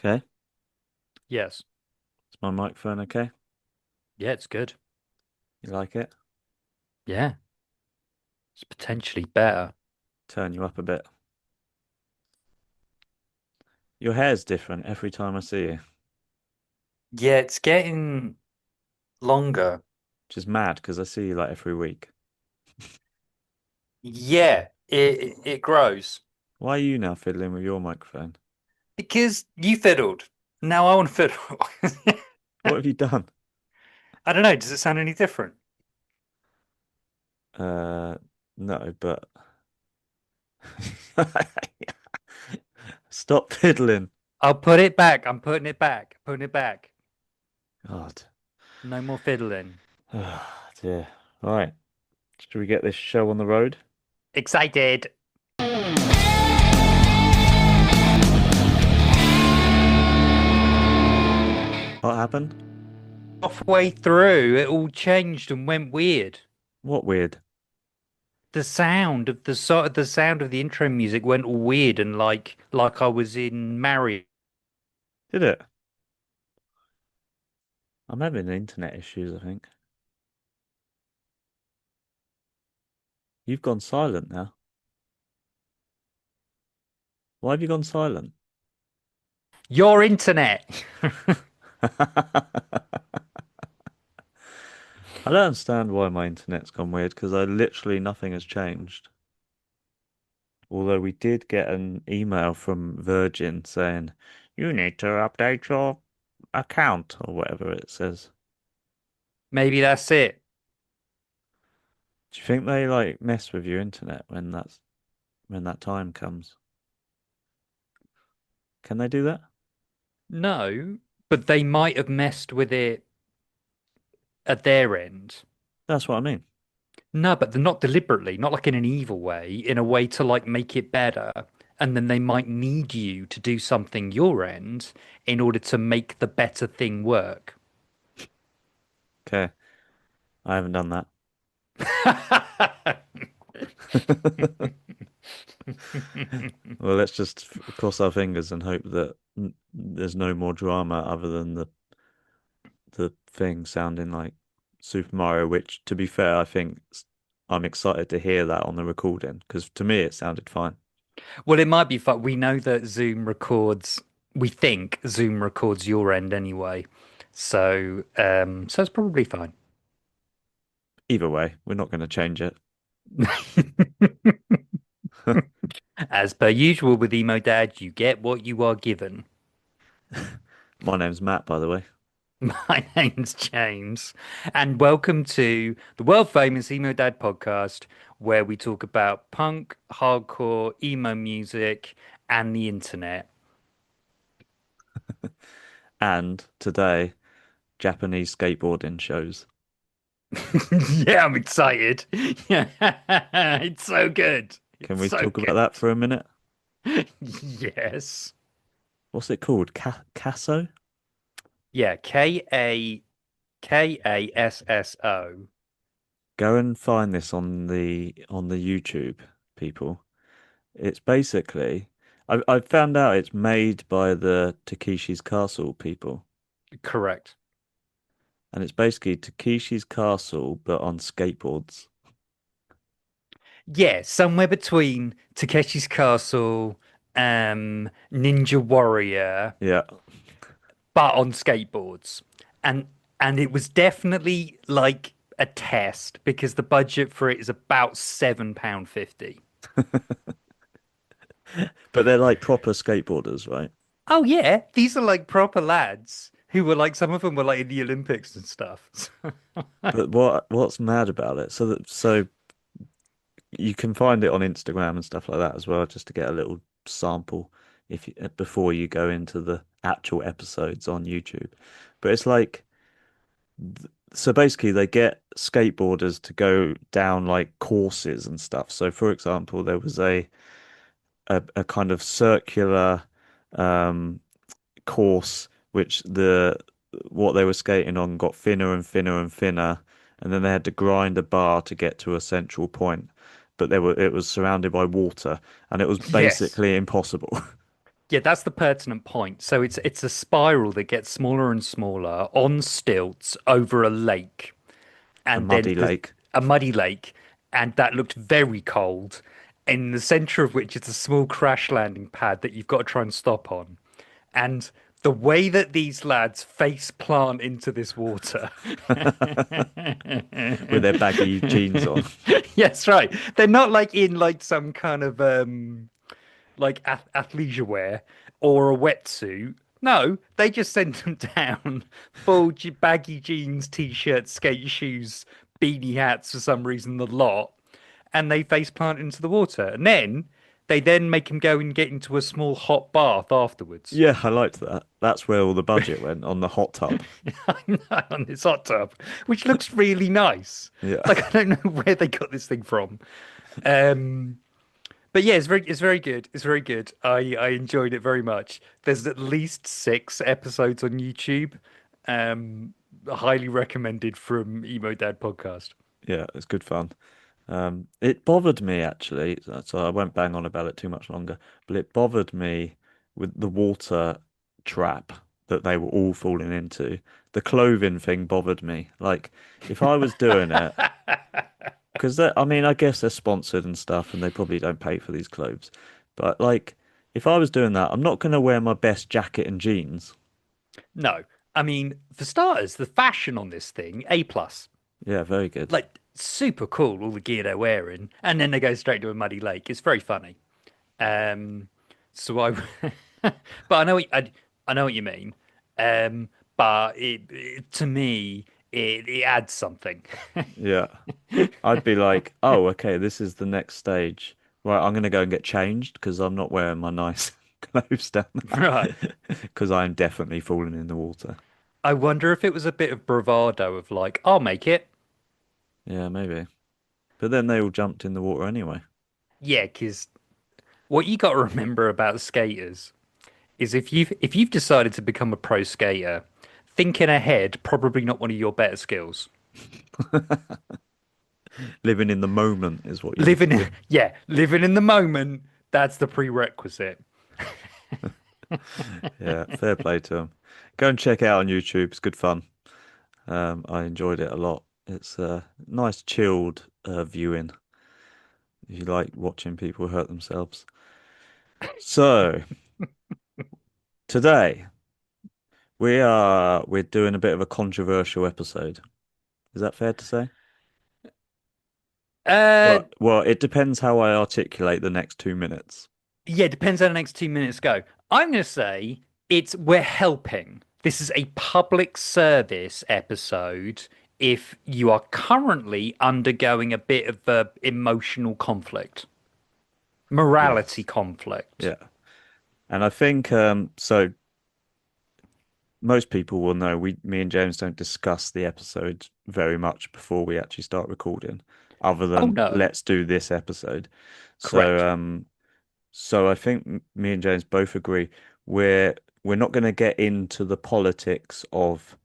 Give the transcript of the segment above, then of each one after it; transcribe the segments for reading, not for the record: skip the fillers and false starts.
Okay. Yes. Is my microphone okay? Yeah, it's good. You like it? Yeah, it's potentially better. Turn you up a bit. Your hair's different every time I see you, Yeah, it's getting longer. which is mad because I see you like every week. Yeah, it grows Why are you now fiddling with your microphone? because you fiddled. Now I want to fiddle. What have you done? I don't know. Does it sound any different? Uh, no, but stop fiddling. I'll put it back. I'm putting it back. Putting it back. God. No more fiddling. Oh, dear. Right. Should we get this show on the road? Excited. What happened? Halfway through, it all changed and went weird. What weird? The sound of the intro music went all weird and like I was in Mario. Did it? I'm having internet issues, I think. You've gone silent now. Why have you gone silent? Your internet. I don't understand why my internet's gone weird because I literally nothing has changed. Although we did get an email from Virgin saying you need to update your account or whatever it says. Maybe that's it. Do you think they like mess with your internet when that time comes? Can they do that? No, but they might have messed with it at their end. That's what I mean. No, but they're not deliberately, not like in an evil way, in a way to like make it better. And then they might need you to do something your end in order to make the better thing work. Okay, I haven't done that. Well, let's just cross our fingers and hope that there's no more drama other than the thing sounding like Super Mario, which, to be fair, I'm excited to hear that on the recording because to me it sounded fine. Well, it might be fun. We know that we think Zoom records your end anyway. So it's probably fine. Either way, we're not going to change it. As per usual with Emo Dad, you get what you are given. My name's Matt, by the way. My name's James, and welcome to the world famous Emo Dad podcast, where we talk about punk, hardcore, emo music, and the internet. And today, Japanese skateboarding shows. Yeah, I'm excited. Yeah, it's so good. Can It's we so talk about that good. for a minute? Yes. What's it called? Casso? Yeah, Kasso. Go and find this on the YouTube, people. It's basically I found out it's made by the Takeshi's Castle people, Correct. and it's basically Takeshi's Castle but on skateboards. Yeah, somewhere between Takeshi's Castle, Ninja Warrior, Yeah. but on skateboards. And and it was definitely like a test because the budget for it is about £7.50. But they're like proper skateboarders, right? Oh yeah, these are like proper lads who were like some of them were like in the Olympics and stuff. But what's mad about it? So you can find it on Instagram and stuff like that as well, just to get a little sample before you go into the actual episodes on YouTube. But it's like so basically they get skateboarders to go down like courses and stuff. So for example, there was a kind of circular um course which the what they were skating on got thinner and thinner and thinner, and then they had to grind a bar to get to a central point. But it was surrounded by water, and it was Yes. basically impossible. Yeah, that's the pertinent point. So it's a spiral that gets smaller and smaller on stilts over a lake, A and then muddy lake. a muddy lake, and that looked very cold. In the center of which is a small crash landing pad that you've got to try and stop on. And the way that these lads face plant into this water. With their baggy jeans on. Yes, right. They're not like in like some kind of like athleisure wear or a wetsuit. No, they just send them down full baggy jeans, t-shirts, skate shoes, beanie hats for some reason, the lot, and they face plant into the water. And then they then make him go and get into a small hot bath afterwards. Yeah, I liked that. That's where all the budget went on the hot tub. I know, on this hot tub, which looks really nice. Yeah. Like I don't know where they got this thing from. Um, But yeah, it's very good. It's very good. I enjoyed it very much. There's at least 6 episodes on YouTube. Highly recommended from Emo Dad Podcast. Yeah, it's good fun. It bothered me actually, so I won't bang on about it too much longer, but it bothered me with the water trap that they were all falling into. The clothing thing bothered me. Like, if I was doing it, because I mean, I guess they're sponsored and stuff, and they probably don't pay for these clothes. But like, if I was doing that, I'm not going to wear my best jacket and jeans. No, I mean for starters, the fashion on this thing A plus. Yeah, very good. Like super cool, all the gear they're wearing, and then they go straight to a muddy lake. It's very funny. Um, so I, but I know what you mean. But to me, it adds something. Yeah. I'd be like, oh, okay, this is the next stage. Right, I'm gonna go and get changed because I'm not wearing my nice clothes down Right. there because I'm definitely falling in the water. I wonder if it was a bit of bravado of like, I'll make it. Yeah, maybe. But then they all jumped in the water anyway. Yeah, because what you got to remember about skaters is if you've decided to become a pro skater, thinking ahead probably not one of your better skills. Living in the moment is what you need to Living, do. yeah, living in the moment, that's the prerequisite. Yeah, fair play to them. Go and check it out on YouTube. It's good fun. I enjoyed it a lot. It's a nice chilled viewing if you like watching people hurt themselves. So today we're doing a bit of a controversial episode. Is that fair to say? Uh, Well, it depends how I articulate the next 2 minutes. yeah, depends how the next 2 minutes go. I'm going to say we're helping. This is a public service episode if you are currently undergoing a bit of emotional conflict, morality Yes. conflict. Yeah. And I think so most people will know me and James don't discuss the episode very much before we actually start recording, other Oh than no, let's do this episode. So correct. so I think me and James both agree we're we're not going to get into the politics of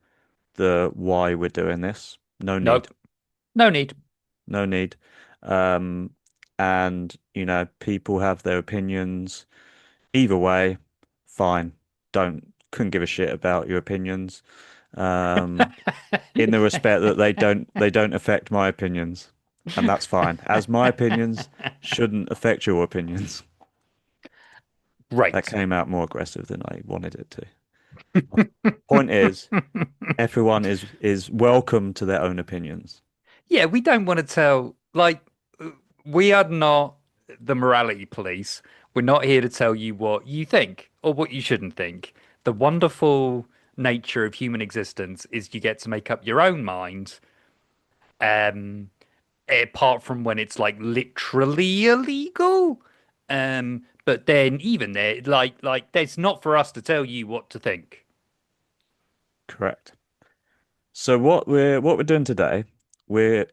the why we're doing this. No need. Nope, no need. No need. Um, and people have their opinions. Either way, fine. Don't couldn't give a shit about your opinions. Um, in the respect that they don't affect my opinions, and that's fine. As my opinions shouldn't affect your opinions. That Right. came out more aggressive than I wanted it to. Point is, everyone is welcome to their own opinions. Yeah, we don't want to tell, like, we are not the morality police. We're not here to tell you what you think or what you shouldn't think. The wonderful nature of human existence is you get to make up your own mind, um, apart from when it's like literally illegal. But then even there, like, it's not for us to tell you what to think. Correct. So what we're doing today, we're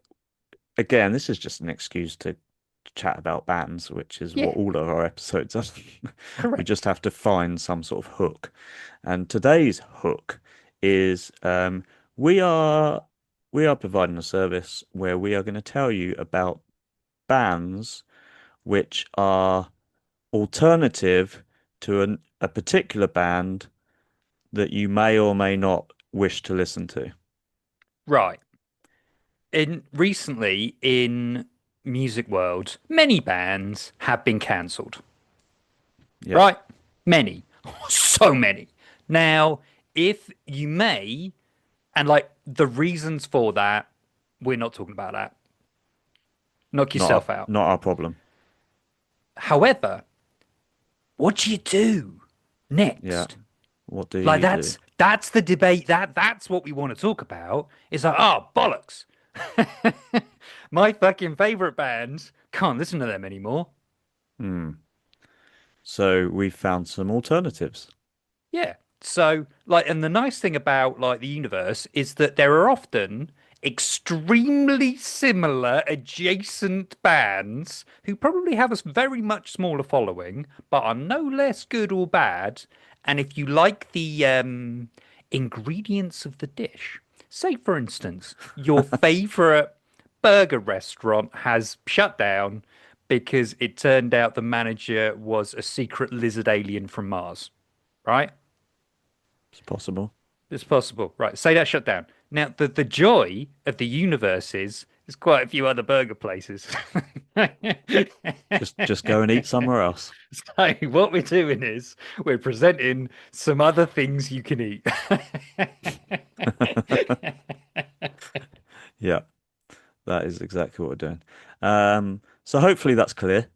again, this is just an excuse to chat about bands, which is what Yeah, all of our episodes are. We just correct. have to find some sort of hook. And today's hook is we are we are providing a service where we are going to tell you about bands which are alternative to a particular band that you may or may not wish to listen to. Right. In recently in music world, many bands have been cancelled. Yeah, Right? Many. So many. Now, if you may, and like the reasons for that, we're not talking about that. Knock yourself out. not our problem. However, what do you do Yeah. next? What do Like you do? that's the debate. That's what we want to talk about. It's like, oh bollocks. My fucking favorite bands can't listen to them anymore. Hmm. So we've found some alternatives. Yeah. So, like, and the nice thing about like the universe is that there are often extremely similar adjacent bands who probably have a very much smaller following, but are no less good or bad. And if you like the ingredients of the dish, say for instance, your favorite burger restaurant has shut down because it turned out the manager was a secret lizard alien from Mars, right? It's possible. It's possible. Right. Say that shut down. Now, the joy of the universe is there's quite a few other burger places. Just go and eat somewhere else. So what we're doing is we're presenting some other things you can eat. Yeah, that is exactly what we're doing. So hopefully that's clear.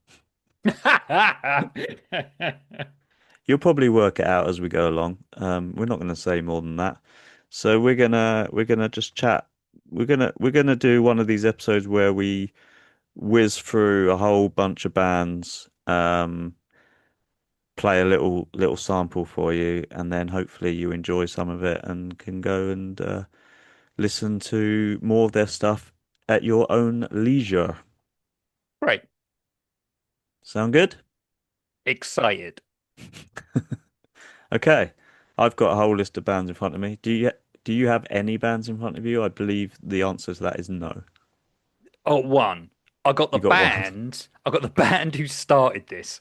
You'll probably work it out as we go along. We're not going to say more than that. So we're gonna just chat. We're gonna do one of these episodes where we whiz through a whole bunch of bands, play a little sample for you, and then hopefully you enjoy some of it and can go and listen to more of their stuff at your own leisure. Right. Sound good? Excited. Okay. I've got a whole list of bands in front of me. Do you have any bands in front of you? I believe the answer to that is no. Oh, one. I got the You got one. band. I got the band who started this.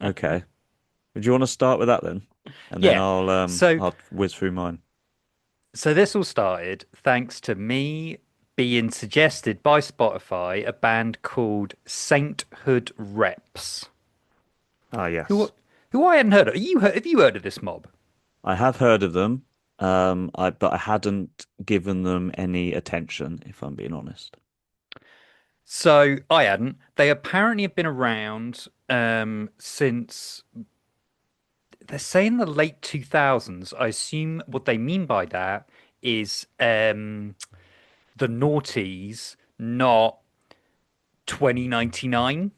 Okay. Would you want to start with that then? And then Yeah. I'll So I'll whiz through mine. So this all started thanks to me being suggested by Spotify a band called Sainthood Reps, Ah, who yes. who I hadn't heard of. Have you heard of this mob? I have heard of them. But I hadn't given them any attention, if I'm being honest. So I hadn't. They apparently have been around since they're saying the late 2000s. I assume what they mean by that is the noughties, not 2099.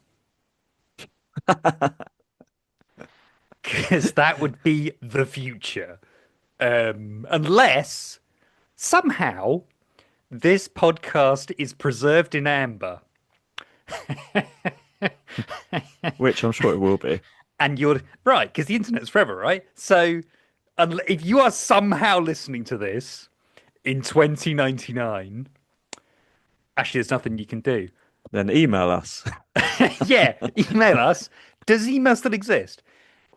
Because that would be the future. Unless somehow this podcast is preserved in amber Which I'm sure it will be. and you're right, because the internet's forever, right? So if you are somehow listening to this in 2099, actually, there's nothing you can do. Then email us. Yeah, email us. Does email still exist?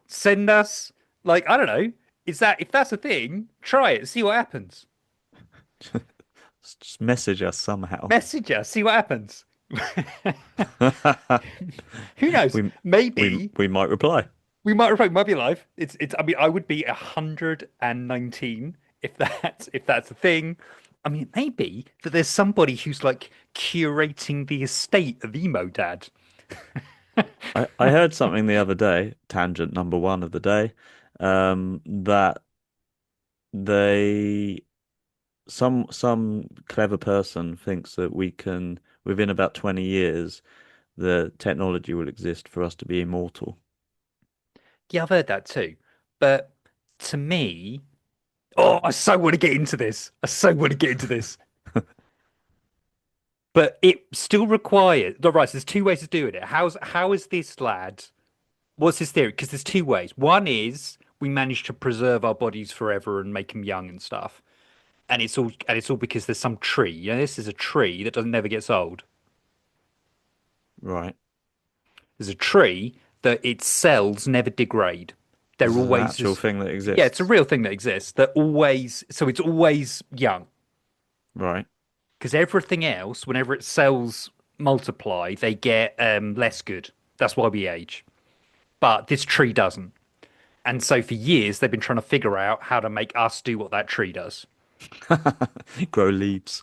Send us, like, I don't know. Is that if that's a thing, try it, see what happens. Just message us somehow. Message us, see what happens. Who knows? We we Maybe we might reply. we might be alive. It's I mean I would be 119 if that's a thing. I mean, it may be that there's somebody who's like curating the estate of Emo Dad. I heard something the other day, tangent number one of the day, that they some clever person thinks that we can within about 20 years the technology will exist for us to be immortal. Yeah, I've heard that too. But to me, oh, I so want to get into this. I so want to get into this. But it still requires. No, right, so there's two ways of doing it. How is this lad? What's his theory? Because there's two ways. One is we managed to preserve our bodies forever and make them young and stuff. And it's all because there's some tree. You know, this is a tree that doesn't never gets old. Right. There's a tree that its cells never degrade. They're This is an always actual just, thing that yeah, it's a exists. real thing that exists. They're always, so it's always young Right. because everything else, whenever its cells multiply, they get less good. That's why we age. But this tree doesn't. And so for years, they've been trying to figure out how to make us do what that tree does. Grow leaves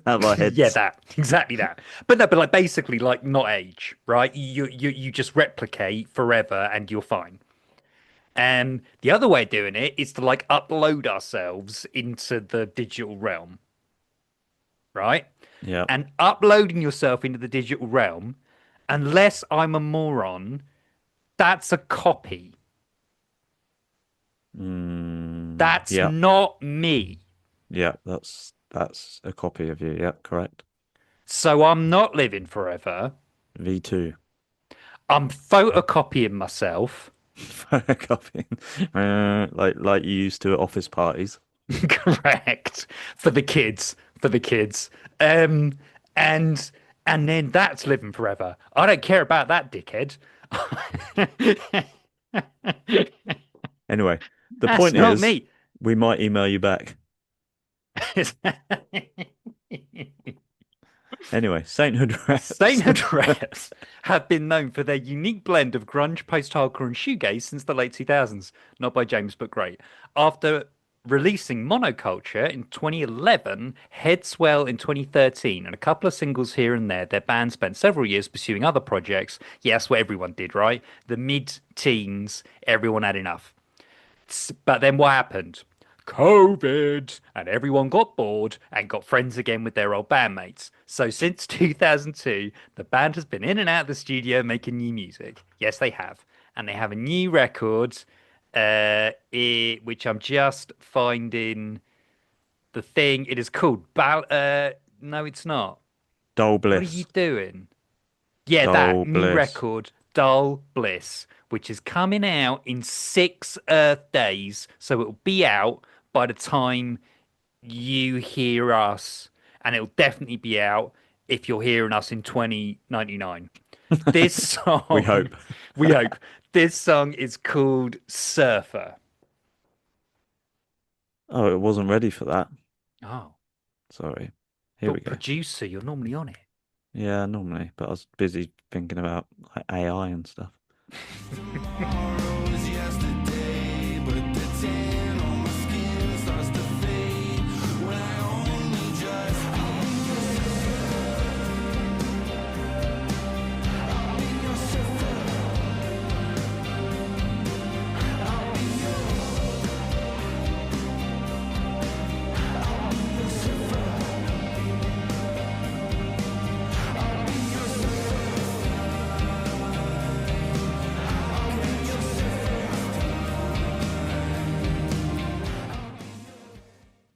out of our Yeah, heads. that exactly that. But no, but like basically like not age, right? You just replicate forever and you're fine. And the other way of doing it is to like upload ourselves into the digital realm, right? Yeah. And uploading yourself into the digital realm, unless I'm a moron, that's a copy. That's Yeah. not me. Yeah. That's a copy of you. Yeah. Correct. So I'm not living forever. V2. I'm photocopying myself. Photocopying. Like you used to at office parties. Correct. For the kids. For the kids. Um, and and then that's living forever. I don't care about that dickhead. Anyway, the That's point not is, me. we might email you back. Anyway, sainthood reps. Sainthood Reps have been known for their unique blend of grunge, post-hardcore, and shoegaze since the late 2000s. Not by James, but great. After releasing Monoculture in 2011, Headswell in 2013, and a couple of singles here and there, their band spent several years pursuing other projects. Yes, what everyone did, right? The mid-teens, everyone had enough. But then what happened? COVID, and everyone got bored and got friends again with their old bandmates. So since 2002, the band has been in and out of the studio making new music. Yes, they have. And they have a new record, which I'm just finding the thing. It is called no, it's not. Dull What are you bliss. doing? Yeah, that Dull new bliss. record, Dull Bliss, which is coming out in 6 Earth days. So it'll be out by the time you hear us, and it'll definitely be out if you're hearing us in 2099. This We song, hope. we hope, this song is called Surfer. Oh, it wasn't ready for that. Oh, Sorry. Here we but go. producer, you're normally on it. Yeah, normally, but I was busy thinking about like AI and stuff. Tomorrow's yesterday, but the tan on my skin starts to fade when I only just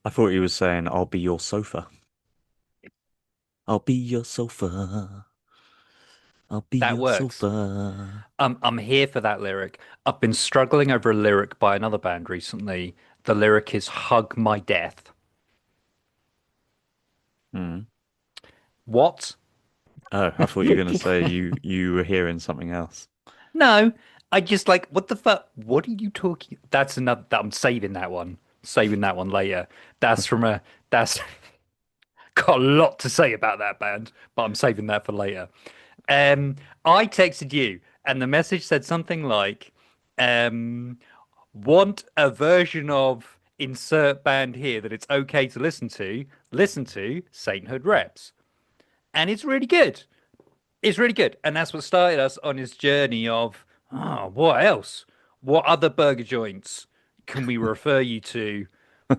I thought he was saying, I'll be your sofa. I'll be your sofa. I'll be That your works. sofa. I'm here for that lyric. I've been struggling over a lyric by another band recently. The lyric is "Hug My Death." Hmm. What? Oh, I thought you were going to say you were hearing something else. No, I just like what the fuck? What are you talking? That's another. I'm saving that one. Saving that one later. That's from a. That's got a lot to say about that band, but I'm saving that for later. I texted you, and the message said something like, um, "Want a version of insert band here that it's okay to listen to? Listen to Sainthood Reps." And it's really good. It's really good. And that's what started us on his journey of, oh, what else? What other burger joints can we refer you to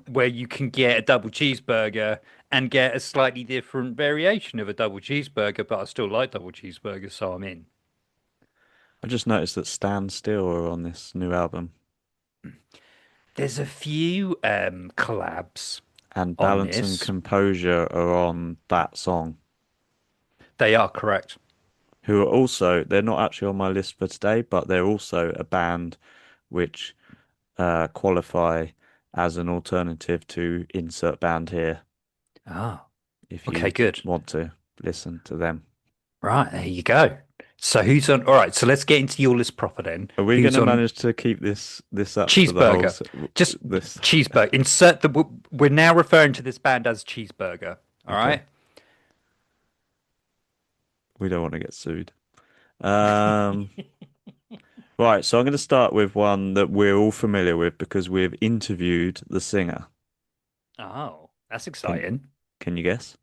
where you can get a double cheeseburger and get a slightly different variation of a double cheeseburger, but I still like double cheeseburgers, so I'm in. I just noticed that Stand Still are on this new album, There's a few collabs and on Balance and this. Composure are on that song. They are correct. Who are also, they're not actually on my list for today, but they're also a band which qualify as an alternative to insert band here Ah, if okay, you good. want to listen to them. Right, there you go. So who's on? All right, so let's get into your list proper then. Are we going Who's to on manage to keep this up for the whole cheeseburger? Just this? cheeseburger. Insert the. We're now referring to this band as cheeseburger. All Okay, right. we don't want to get sued. Um, right, so I'm going to start with one that we're all familiar with because we've interviewed the singer. Oh, that's Can exciting. can you guess?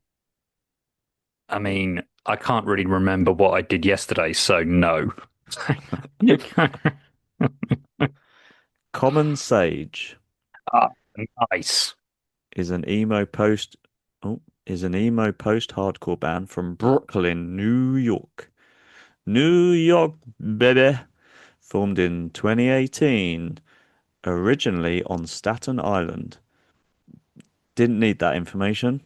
I mean, I can't really remember what I did yesterday, so no. Common Sage Ah, nice. is an emo post oh, is an emo post-hardcore band from Brooklyn, New York. New York, baby. Formed in 2018, originally on Staten Island. Didn't need that information,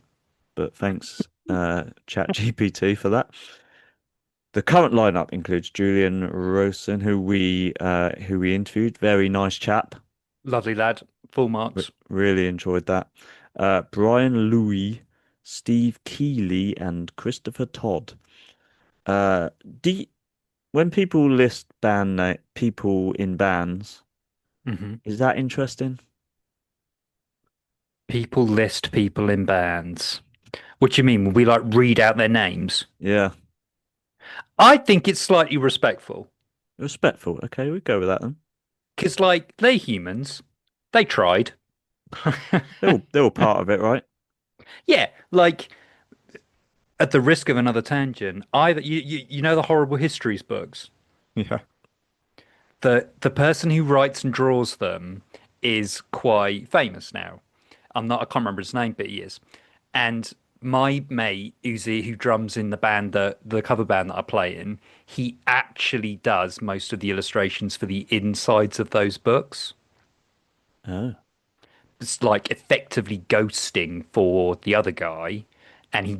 but thanks, ChatGPT for that. The current lineup includes Julian Rosen, who we interviewed. Very nice chap. Lovely lad. Full marks. Really enjoyed that. Brian Louis, Steve Keeley, and Christopher Todd. Uh, do you- when people list people in bands, Hmm. is that interesting? People list people in bands. What do you mean? Will we like read out their names? Yeah, I think it's slightly respectful respectful. Okay, we go with that then. because, like, they're humans. They tried. They're all part of it, right? Yeah, like at the risk of another tangent, either you know the Horrible Histories books. Yeah. The person who writes and draws them is quite famous now. I can't remember his name, but he is. And my mate Uzi, who drums in the band that the cover band that I play in, he actually does most of the illustrations for the insides of those books. Oh. It's like effectively ghosting for the other guy. And he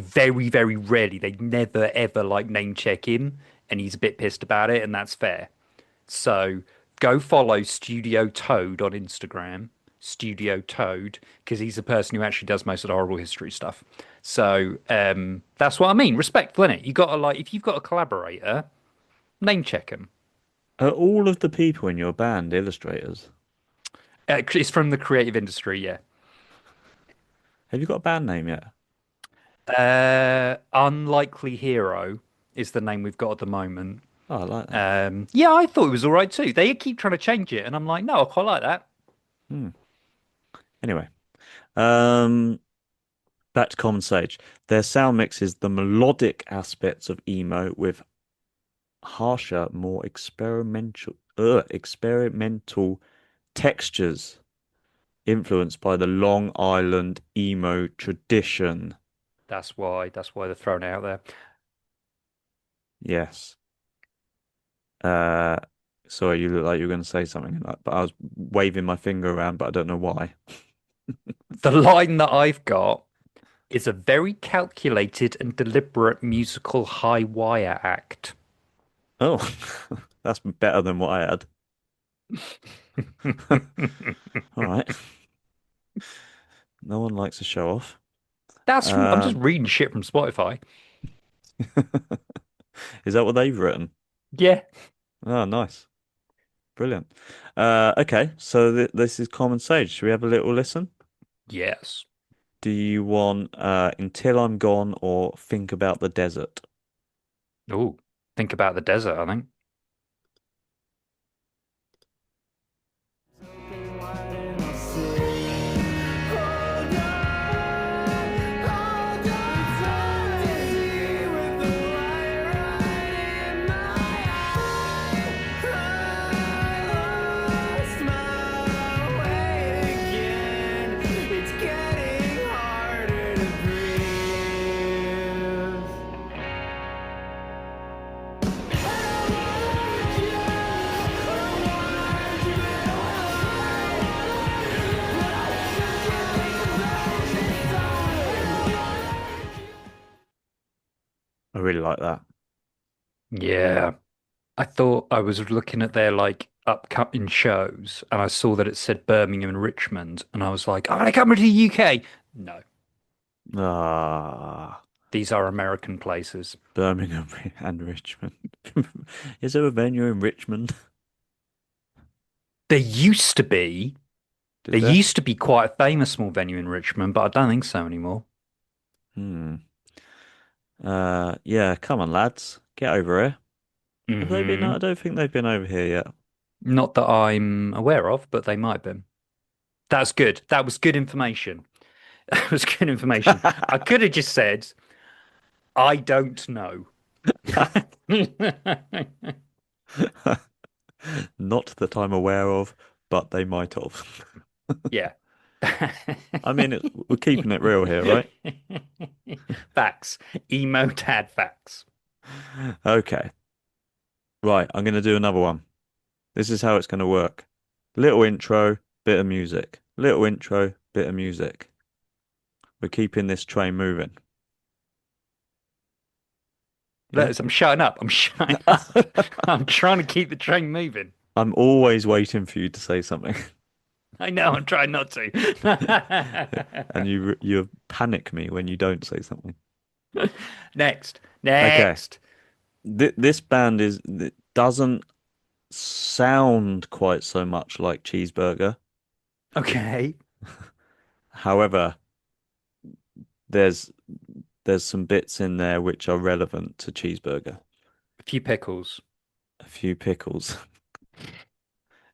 very, very rarely, they never ever like name check him. And he's a bit pissed about it, and that's fair. So go follow Studio Toad on Instagram, Studio Toad, because he's the person who actually does most of the horrible history stuff. So that's what I mean. Respectful, innit? You gotta like if you've got a collaborator, name check him. Are all of the people in your band illustrators? It's from the creative industry, yeah. Have you got a band name yet? Unlikely Hero is the name we've got at the moment. Oh, I like that. Yeah, I thought it was all right too. They keep trying to change it, and I'm like, no, I quite like that. Hmm. Anyway, um, back to Common Sage. Their sound mixes the melodic aspects of emo with harsher, more experimental textures influenced by the Long Island emo tradition. That's why they're thrown out there. Yes. Uh, sorry, you look like you were going to say something, but I was waving my finger around, but I don't know why. The line that I've got is a very calculated and deliberate musical high wire act. Oh, that's better than what I had. All right. No one likes to show off. I'm just Um, reading shit from Spotify. is that what they've written? Yeah. Oh, nice. Brilliant. Okay, so this is Common Sage. Should we have a little listen? Yes. Do you want Until I'm Gone or Think About the Desert? Oh, think about the desert, I think. I really like that. Yeah. I thought I was looking at their like upcoming shows and I saw that it said Birmingham and Richmond and I was like, oh, they coming to the UK. No. Ah, These are American places. Birmingham and Richmond. Is there a venue in Richmond? There used to be. Did There there? used to be quite a famous small venue in Richmond, but I don't think so anymore. Hmm. Yeah, come on, lads. Get over here. Have they been? I Hmm. don't think they've been over here yet. Not that I'm aware of, but they might have been. That's good. That was good information. That was good information. I could have just said, I don't know. Not that I'm aware of, but they might have. Yeah. I mean, we're keeping it real here, right? Facts. Emo Dad facts. Okay. Right, I'm going to do another one. This is how it's going to work. Little intro, bit of music. Little intro, bit of music. We're keeping this train moving. Yeah? I'm shutting up. I'm shutting up. I'm trying to keep the train moving. I'm always waiting for you to say something. I know, I'm trying not to. And you panic me when you don't say something. Next. Okay. Next. This band it doesn't sound quite so much like Cheeseburger. Okay. However, there's some bits in there which are relevant to Cheeseburger. A few pickles. A few pickles.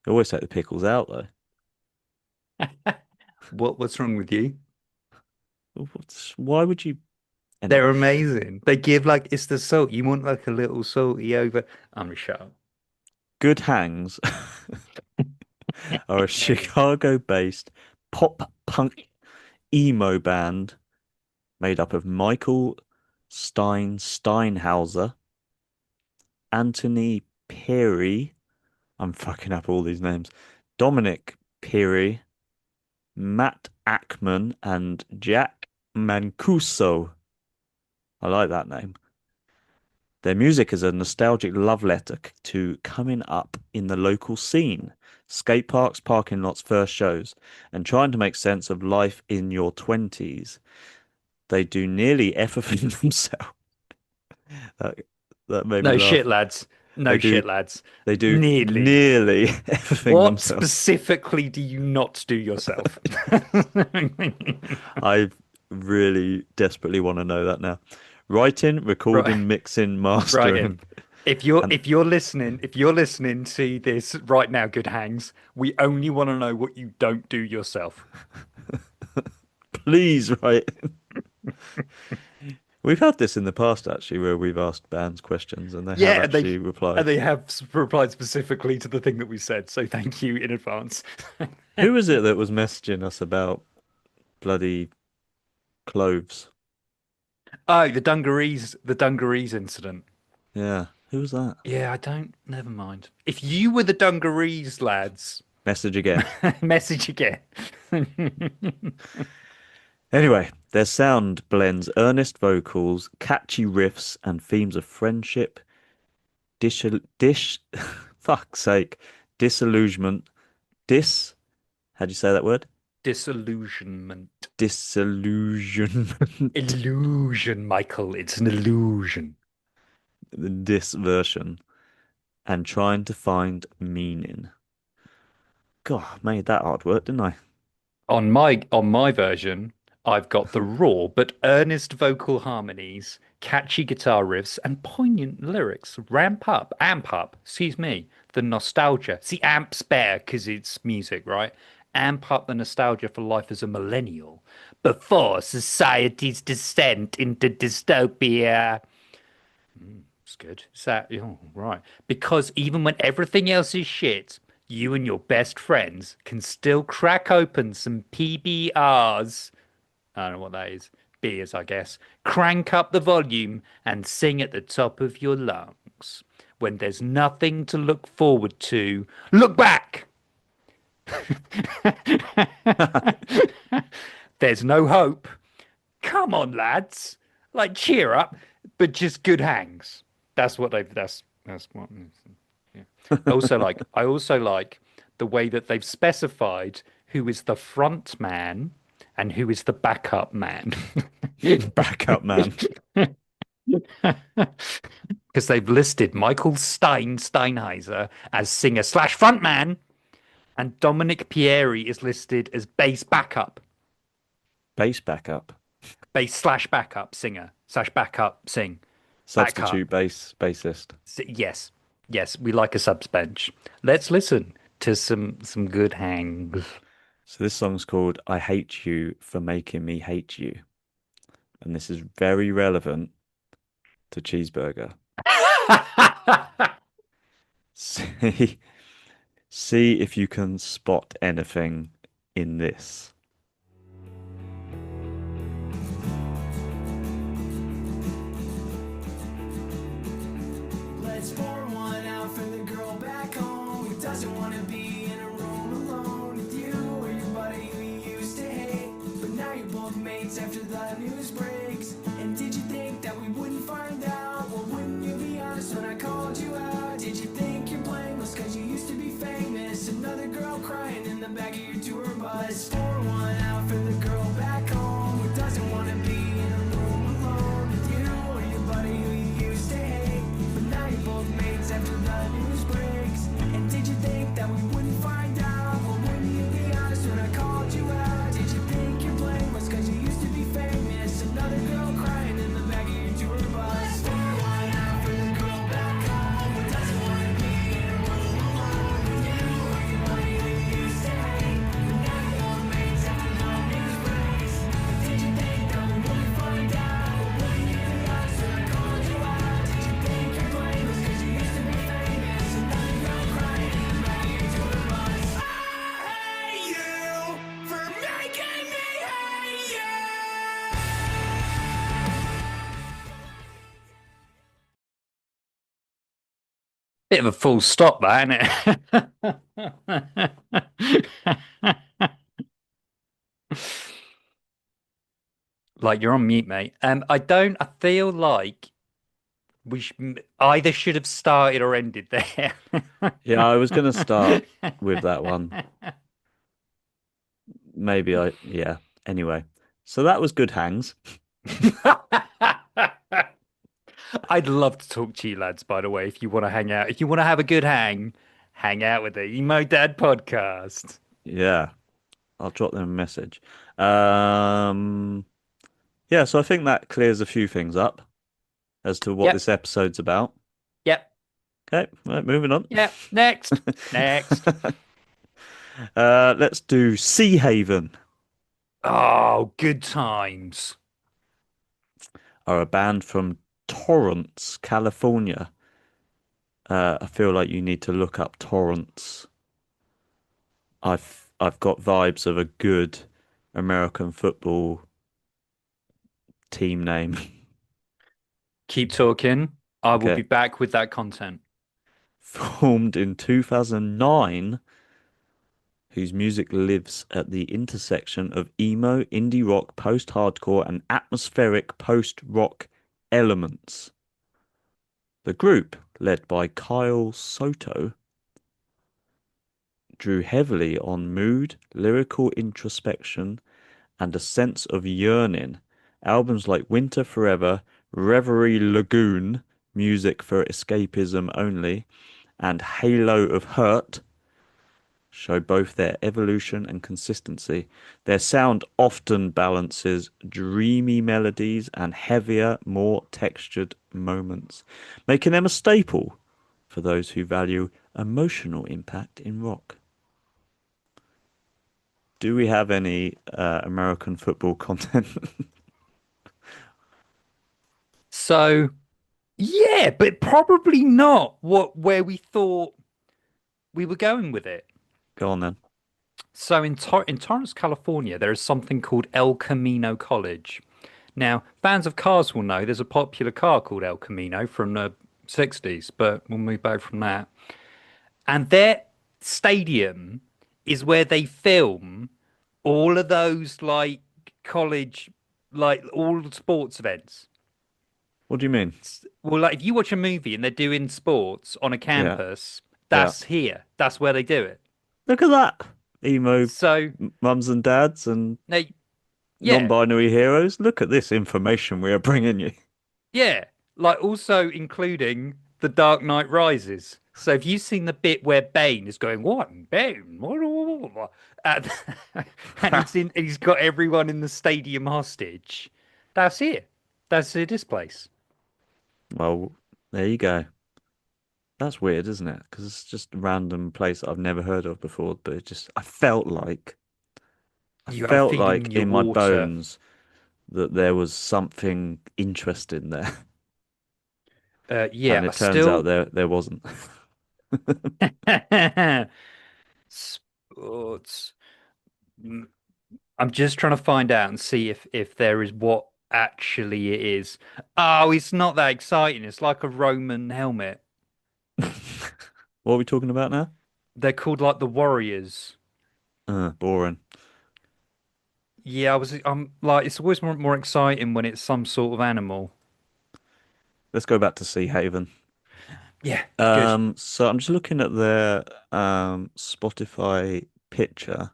They always take the pickles out though. What's wrong with you? Why would you? They're Anyway, amazing. They give like it's the salt. You want like a little salty over. I'm gonna shut up. Good Hangs are a Chicago-based pop punk emo band made up of Michael Steinhauser, Anthony Perry, I'm fucking up all these names, Dominic Perry, Matt Ackman, and Jack Mancuso. I like that name. Their music is a nostalgic love letter to coming up in the local scene, skate parks, parking lots, first shows, and trying to make sense of life in your 20s. They do nearly everything themselves. That, that made me No laugh. shit, lads. No They do shit, lads. they do Nearly. nearly everything What themselves. specifically do you not do yourself? I really desperately want to know that now. Writing, Right, recording, mixing, right in. mastering, and If you're listening to this right now, good hangs, we only want to know what you don't do yourself. please write. We've had this in the past actually, where we've asked bands questions and they have Yeah, actually and replied. they have replied specifically to the thing that we said. So thank you in advance. Who was it that was messaging us about bloody cloves? Oh, the dungarees incident. Yeah, who was that? Yeah, I don't. Never mind. If you were the dungarees lads, Message again. message again. Anyway, their sound blends earnest vocals, catchy riffs, and themes of friendship, dish, fuck's sake, disillusionment, how do you say that word? Disillusionment. Disillusionment, Illusion, Michael. It's an illusion. this version, and trying to find meaning. God, I made that hard work, didn't I? On my version, I've got the raw but earnest vocal harmonies, catchy guitar riffs, and poignant lyrics. Amp up, excuse me, the nostalgia. See, amp's better because it's music, right? Amp up the nostalgia for life as a millennial before society's descent into dystopia. It's good. Is that, oh, right. Because even when everything else is shit, you and your best friends can still crack open some PBRs. I don't know what that is. Beers, I guess. Crank up the volume and sing at the top of your lungs. When there's nothing to look forward to, look back! There's no hope. Come on, lads. Like, cheer up, but just good hangs. That's what. Yeah. I also like the way that they've specified who is the front man and who is the backup man. Backup man. Because they've listed Michael Steinheiser as singer slash frontman, and Dominic Pieri is listed as bass backup, Bass backup. bass slash backup singer slash backup sing, backup. Substitute bassist. Yes, yes, we like a subs bench. Let's listen to some good hangs. So this song's called I Hate You for Making Me Hate You. And this is very relevant to Cheeseburger. See, see if you can spot anything in this. Let's pour one out for the girl back home who doesn't want to be in a room alone with you or your buddy who you used to hate. But now you're both mates after the news breaks. And did you think that we wouldn't find out? Well, wouldn't you be honest when I called you out? Did you think you're blameless cause you used to be famous? Another girl crying in the back of your tour bus. Let's pour one out for the girl back home who doesn't want to be in a room alone with you or your buddy who you used to hate. But now you're both mates after the news breaks. And did you think that we wouldn't find out? Well, wouldn't you be honest when I called you out? Did you think you're blameless cause you used to be famous? Another girl crying in the back of your tour bus. Let's pour one out for the girl back home who doesn't want to be in a room alone with you or your buddy who you used to hate. But now you're both mates after the news breaks. And did you think that we wouldn't find out? Well, wouldn't you be honest when I called you out? Did you think you're blameless cause you used to be famous? Another girl crying in the back of your tour bus. I hate you for making me hate you. Bit of a full stop, that, isn't it? Like you're on mute, mate. I feel like we either should have started or ended there. Yeah, I was going to start with that one. Yeah. Anyway, so that was good hangs. I'd love to talk to you lads, by the way, if you want to hang out. If you want to have a good hang out with the Emo Dad podcast. Yeah, I'll drop them a message. Yeah, so I think that clears a few things up as to what Yep. this episode's about. Yep. Okay, right, moving on. Yep. Next. Next. Let's do Seahaven, Oh, good times. are a band from Torrance, California. I feel like you need to look up Torrance. I've got vibes of a good American football team name. Keep talking. I will Okay. be back with that content. Formed in 2009, whose music lives at the intersection of emo, indie rock, post-hardcore, and atmospheric post-rock elements. The group, led by Kyle Soto, drew heavily on mood, lyrical introspection, and a sense of yearning. Albums like Winter Forever, Reverie Lagoon, Music for Escapism Only, and Halo of Hurt show both their evolution and consistency. Their sound often balances dreamy melodies and heavier, more textured moments, making them a staple for those who value emotional impact in rock. Do we have any American football content? So, yeah, but probably not where we thought we were going with it. Go on then. So in Torrance, California, there is something called El Camino College. Now, fans of cars will know there's a popular car called El Camino from the 60s, but we'll move back from that. And their stadium is where they film all of those like college, like all the sports events. What do you mean? Well, like if you watch a movie and they're doing sports on a campus, that's here. That's where they do it. Look at that. Emo So, mums and dads and they, yeah, non-binary heroes. Look at this information we are bringing you. yeah. like also including The Dark Knight Rises. So if you've seen the bit where Bane is going, what? Bane? What? And, and he's got everyone in the stadium hostage. That's it. That's this place. Well, there you go. That's weird, isn't it? Because it's just a random place that I've never heard of before, but I You have a felt feeling like in your in my water. bones that there was something interesting there, Yeah, and I it turns out still there wasn't. sports. Mm, I'm just trying to find out and see if there is what actually it is. Oh, it's not that exciting. It's like a Roman helmet. What are we talking about now? They're called like the Warriors. Boring. Yeah, I'm like it's always more exciting when it's some sort of animal. Let's go back to Seahaven. Yeah, good. So I'm just looking at their Spotify picture,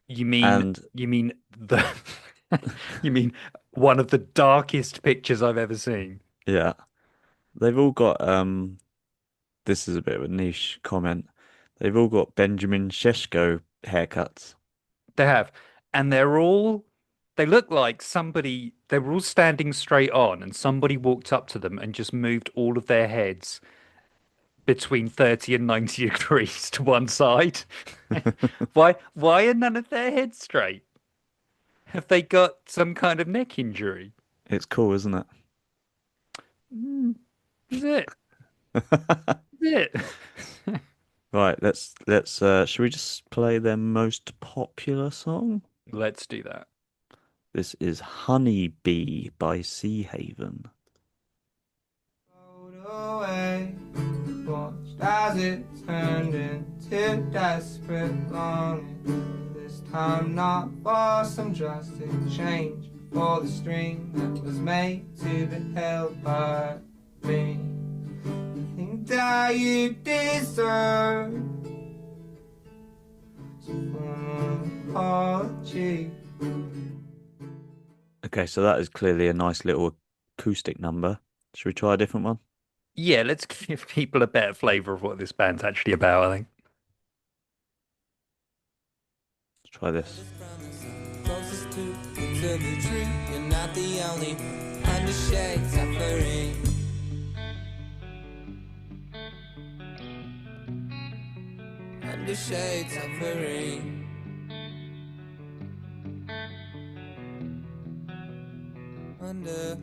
and You mean the you mean one of the darkest pictures I've ever seen. yeah, they've all got this is a bit of a niche comment. They've all got Benjamin Sheshko haircuts. They have. And they look like they were all standing straight on, and somebody walked up to them and just moved all of their heads between 30 and 90 degrees to one side. Why are none of their heads straight? Have they got some kind of neck injury? It's cool, isn't it? Mm, is it? Is it? Right, let's should we just play their most popular song? Let's do that. This is Honey Bee by Seahaven. Away, watched as it turned into desperate longing. This time not for some drastic change, for the string that was made to be held by me. I think that you deserve some form of apology. Okay, so that is clearly a nice little acoustic number. Should we try a different one? Yeah, let's give people a better flavor of what this band's actually about, I think. Let's try this. Closest to the truth, you're not the only under shade suffering. Under shade suffering. Under.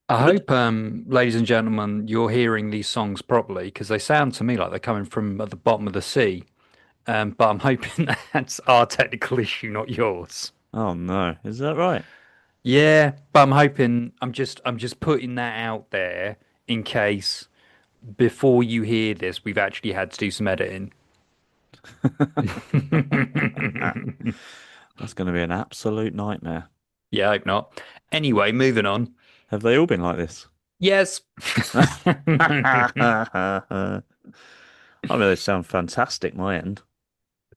I hope, ladies and gentlemen, you're hearing these songs properly because they sound to me like they're coming from at the bottom of the sea. But I'm hoping that's our technical issue, not yours. Oh no, is that right? Yeah, but I'm just putting that out there in case before you hear this, we've actually had to do some editing. That's going to be an absolute nightmare. Yeah, I hope not. Anyway, moving on. Have they all been like this? Yes. I mean, they sound fantastic, my end.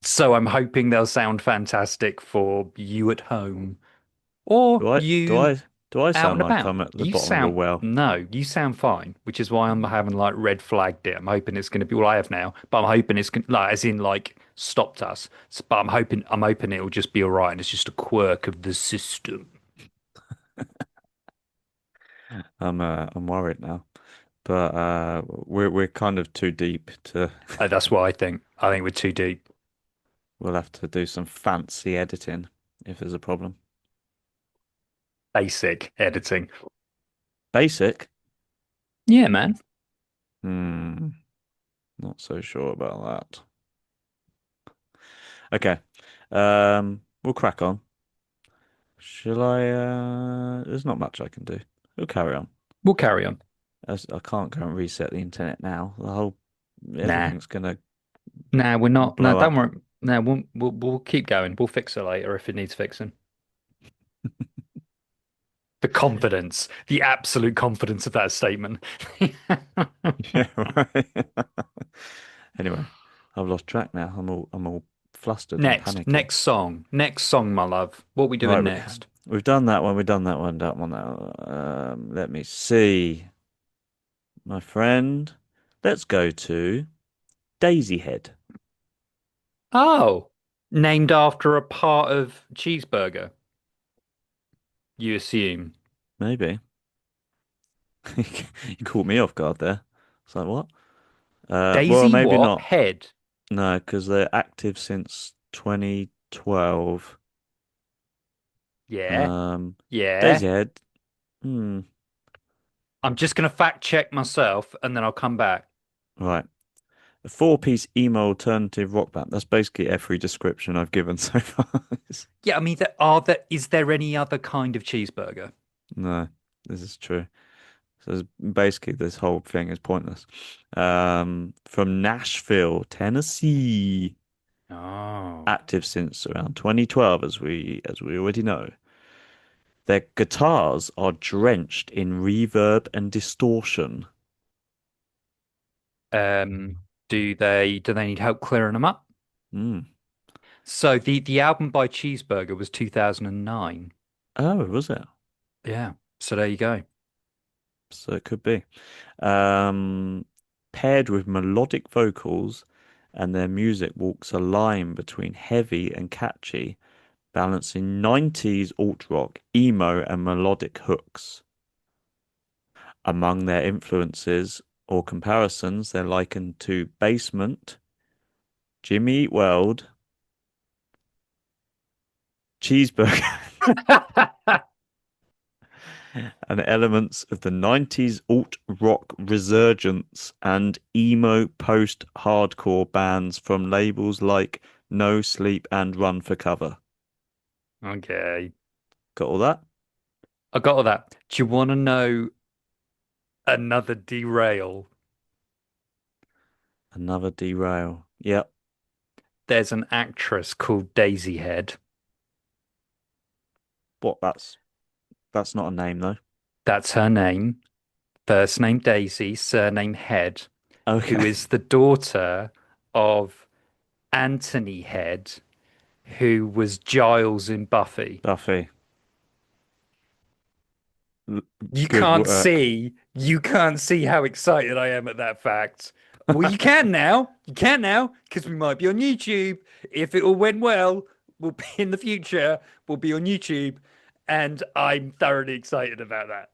So I'm hoping they'll sound fantastic for you at home or Do I do you I do I out sound and like about. I'm at the You bottom of a sound well? no, you sound fine, which is why I'm having like red flagged it. I'm hoping it's going to be what I have now, but I'm hoping it's like as in like stopped us. But I'm hoping it'll just be all right, and it's just a quirk of the system. I'm worried now, but we're kind of too deep to. That's what I think. I think we're too deep. We'll have to do some fancy editing if there's a problem. Basic editing. Basic. Yeah, man. Not so sure about that. Okay. We'll crack on. Shall I? There's not much I can do. We'll carry on. We'll carry on. As I can't go and reset the internet now. Nah. Everything's gonna Nah, we're not. No, blow don't up. worry. No, we'll keep going. We'll fix it later if it needs fixing. The confidence, the absolute confidence of that statement. Yeah, right. Anyway, I've lost track now. I'm all flustered and Next, panicky. next song, my love. What we Right, doing next? we've done that one. We've done that one. That one. Let me see, my friend. Let's go to Daisyhead. Oh, named after a part of cheeseburger, you assume. Maybe. You caught me off guard there. It's like what? Well, Daisy maybe what? not. Head. No, because they're active since 2012. Yeah, Um, yeah. Daisyhead. Hmm. I'm just gonna fact check myself and then I'll come back. Right. A four-piece emo alternative rock band. That's basically every description I've given so far. Yeah, I mean, is there any other kind of cheeseburger? No, this is true. So basically, this whole thing is pointless. From Nashville, Tennessee, Oh. active since around 2012, as we already know. Their guitars are drenched in reverb and distortion. Do they need help clearing them up? Mm. So the album by Cheeseburger was 2009. Oh, was it? Yeah. So there you go. So it could be. Um, Paired with melodic vocals, and their music walks a line between heavy and catchy, balancing 90s alt rock, emo, and melodic hooks. Among their influences or comparisons, they're likened to Basement, Jimmy Eat World, Cheeseburger, and elements of the 90s alt rock resurgence and emo post hardcore bands from labels like No Sleep and Run for Cover. Okay. Got all that? I got all that. Do you want to know another derail? Another derail. Yep. There's an actress called Daisyhead. What? That's not a name though. That's her name. First name Daisy, surname Head, who Okay. is the daughter of Anthony Head, who was Giles in Buffy. Buffy. You Good can't work. you can't see how excited I am at that fact. Well, you can now. You can now, because we might be on YouTube. If it all went well, we'll be in the future. We'll be on YouTube. And I'm thoroughly excited about that.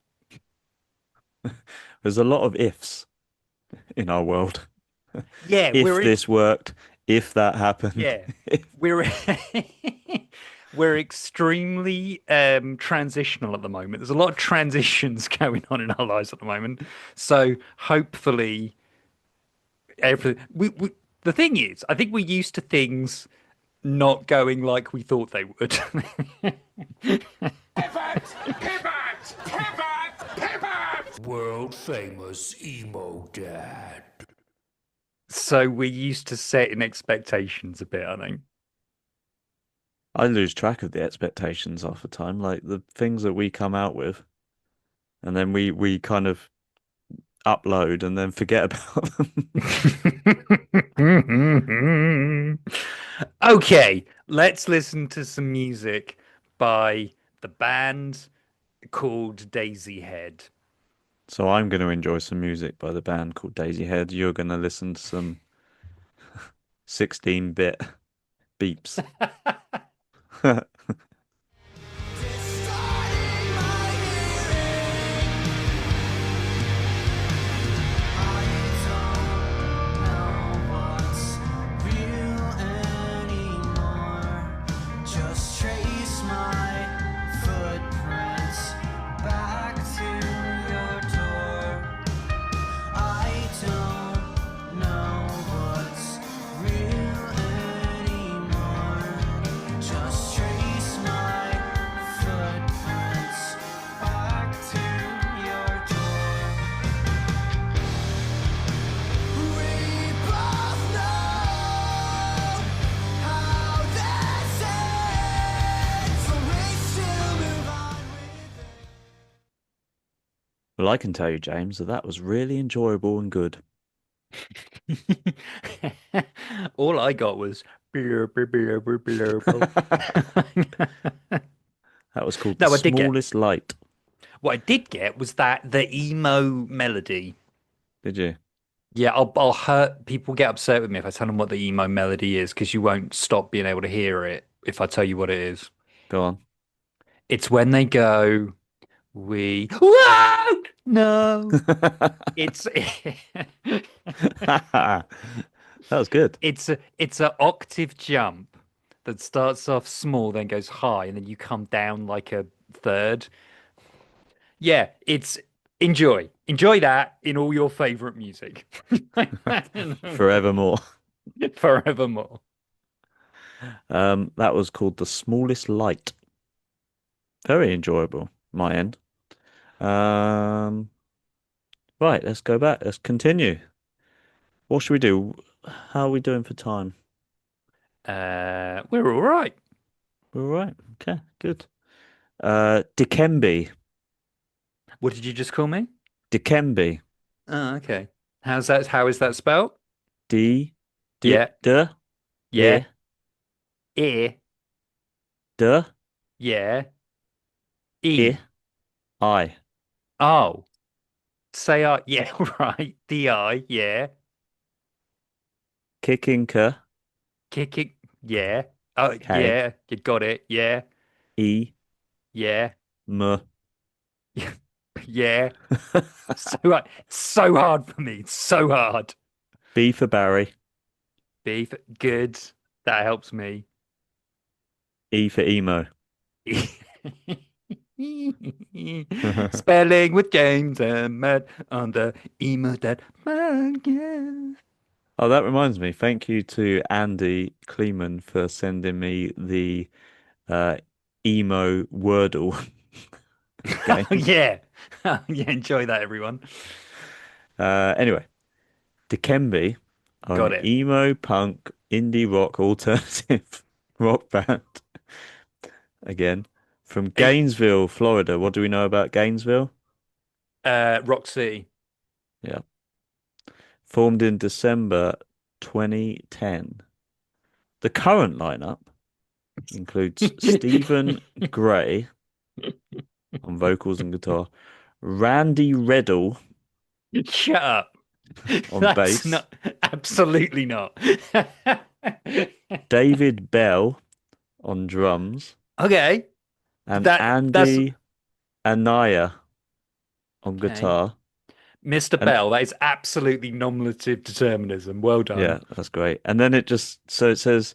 There's a lot of ifs in our world. Yeah, If this worked, if that happened. Yeah, we're we're extremely transitional at the moment. There's a lot of transitions going on in our lives at the moment. So hopefully, everything. The thing is, I think we're used to things not going like we thought they would. Pivot! Pivot! Pivot! Pivot! World famous Emo Dad. So we're used to setting expectations a bit, I think. I lose track of the expectations half the time, like the things that we come out with, and then we kind of upload and then forget about them. Okay, let's listen to some music by the band called Daisyhead. So I'm going to enjoy some music by the band called Daisyhead. You're going to listen to some 16-bit beeps. Well, I can tell you, James, that was really enjoyable and good. All I got was blur, blur, blur, blur, blur, blur. That was called The No, I did get. Smallest Light. What I did get was that the emo melody. Did you? Yeah, I'll hurt people get upset with me if I tell them what the emo melody is because you won't stop being able to hear it if I tell you what it is. Go on. It's when they go, we won't know. It's That was good. it's a octave jump that starts off small, then goes high, and then you come down like a third. Yeah, it's enjoy that in all your favorite music Forevermore. forevermore. That was called The Smallest Light. Very enjoyable, my end. Um, right, let's go back. Let's continue. What should we do? How are we doing for time? We're all right. We're all right. Okay, good. Dikembe. What did you just call me? Dikembe. Oh, okay. How's that? How is that spelled? D, D, Yeah, D, yeah, E, E, D, yeah, E, E. I. Oh, say I. Yeah, right. D-I. Yeah, Kicking K, kick it. Yeah. Oh, K, yeah. You got it. Yeah, E, yeah, M. yeah. So hard for me. It's so hard. B for Barry. Beef, good. That helps me. E for Emo. Spelling with James and Matt on the Emo Dad Podcast. Oh, that reminds me. Thank you to Andy Kleeman for sending me the uh, emo Wordle game. Yeah. Yeah, enjoy that, everyone. Anyway, Dikembe are Got an it. emo punk indie rock alternative rock band again from Eight, Gainesville, Florida. What do we know about Gainesville? Rock City. Yeah, formed in December 2010. The current lineup includes Stephen Gray on vocals and guitar, Randy Reddle Shut up. on That's bass, not, absolutely not. David Bell on drums, Okay. and That's Andy Anaya on okay. guitar. Mr. And Bell, that is absolutely nominative determinism. Well yeah, done. that's great. And then it says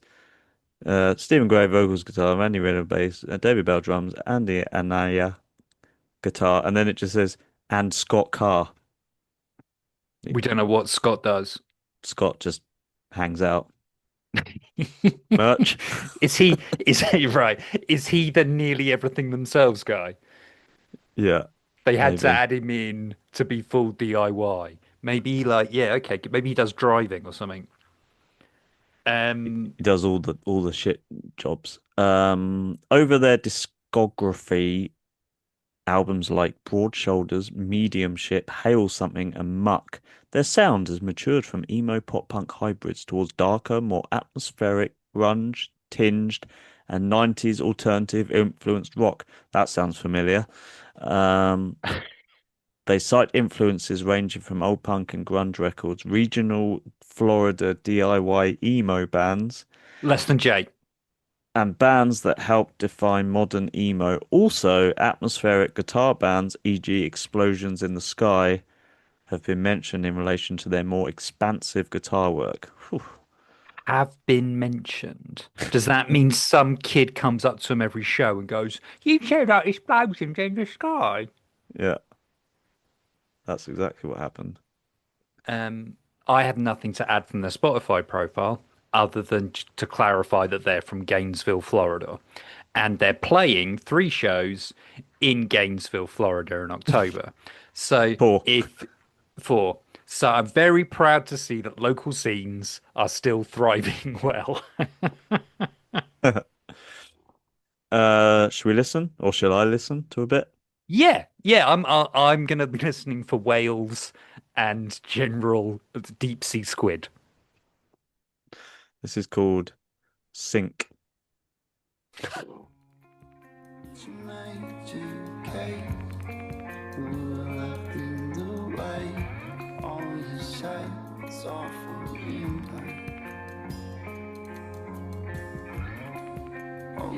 Stephen Gray vocals, guitar, Randy Reddle bass, David Bell drums, Andy Anaya guitar, and then it just says and Scott Carr. We don't know what Scott does. Scott just hangs out. Merch. Is he right? Is he the nearly everything themselves guy? Yeah, They had to maybe. add him in to be full DIY. Maybe like, yeah, okay, maybe he does driving or something. Um, He does all the shit jobs. Over their discography, albums like Broad Shoulders, Mediumship, Hail Something, and Muck, their sound has matured from emo pop punk hybrids towards darker, more atmospheric, grunge, tinged, and 90s alternative influenced rock. That sounds familiar. Um, they cite influences ranging from old punk and grunge records, regional Florida DIY emo bands, Less than Jake. and bands that help define modern emo. Also, atmospheric guitar bands, e.g., Explosions in the Sky, have been mentioned in relation to their more expansive guitar work. Whew. Have been mentioned. Does that mean some kid comes up to him every show and goes, "You checked out explosions in the sky"? Yeah, that's exactly what happened. Um, I have nothing to add from their Spotify profile other than to clarify that they're from Gainesville, Florida, and they're playing 3 shows in Gainesville, Florida in October. So Poor. if four. So I'm very proud to see that local scenes are still thriving well. Should we listen or shall I listen to a bit? Yeah, yeah. I'm gonna be listening for whales and general deep sea squid. This is called Sink.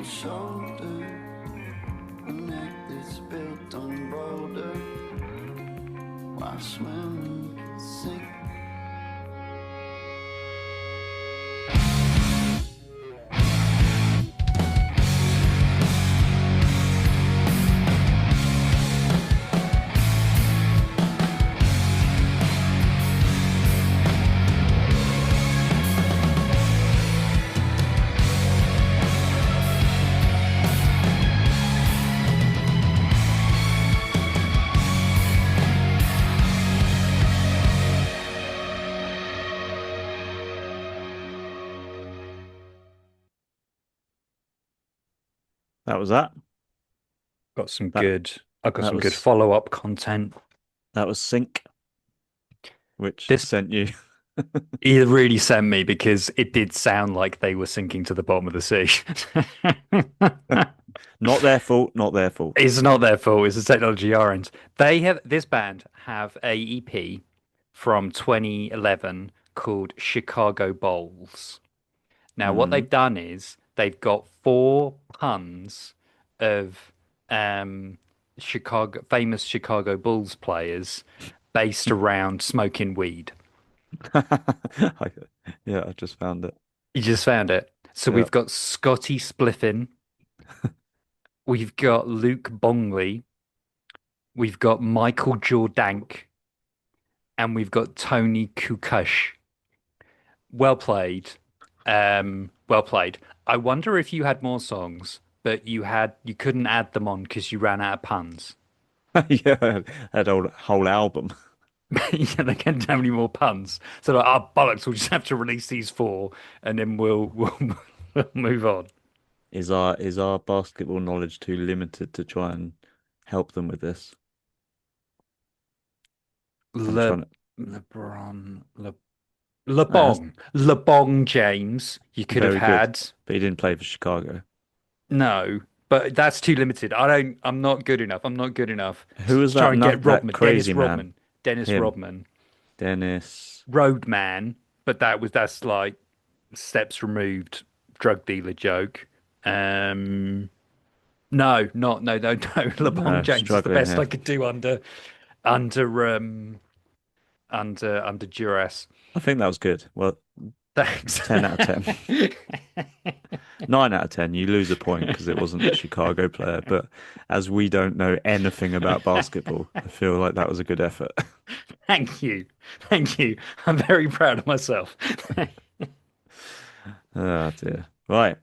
Shoulder, a necklace built on boulder, while swimming sink. That was that. Got some That good. I got that some good was follow-up content. that was Sink, which This sent you. it really sent me because it did sound like they were sinking to the bottom of the sea. Not their fault. Not their fault. It's not their fault. It's the technology our end. This band have a EP from 2011 called Chicago Bowls. Now, what Mm. they've done is they've got four puns of famous Chicago Bulls players based around smoking weed. Yeah, I just found it. You just found it. So Yeah. we've got Scotty Spliffin, we've got Luke Bongley, we've got Michael Jordank, and we've got Tony Kukoc. Well played. Well played. I wonder if you had more songs, but you couldn't add them on because you ran out of puns. Yeah, that whole album. Yeah, they can't have any more puns. So like, oh bollocks, we'll just have to release these four and then we'll move on. Is our basketball knowledge too limited to try and help them with this? I'm Le trying to. LeBron Le Oh, that's LeBong James, you could have very good, had. but he didn't play for Chicago. No, but that's too limited. I'm not good enough. I'm not good enough Who was to try that and get that Rodman. Dennis crazy man? Rodman. Dennis Him, Rodman. Dennis. Roadman, but that's like steps removed drug dealer joke. No, no. LeBron No, James is the struggling best I here. could do under under duress. I think that was good. Well, Thanks. 10 out of 10. 9 out of 10. You lose a point because it wasn't a Chicago player. But as we don't know anything about basketball, I feel like that was a good effort. Thank you. Thank you. I'm very proud of myself. Oh dear. Right.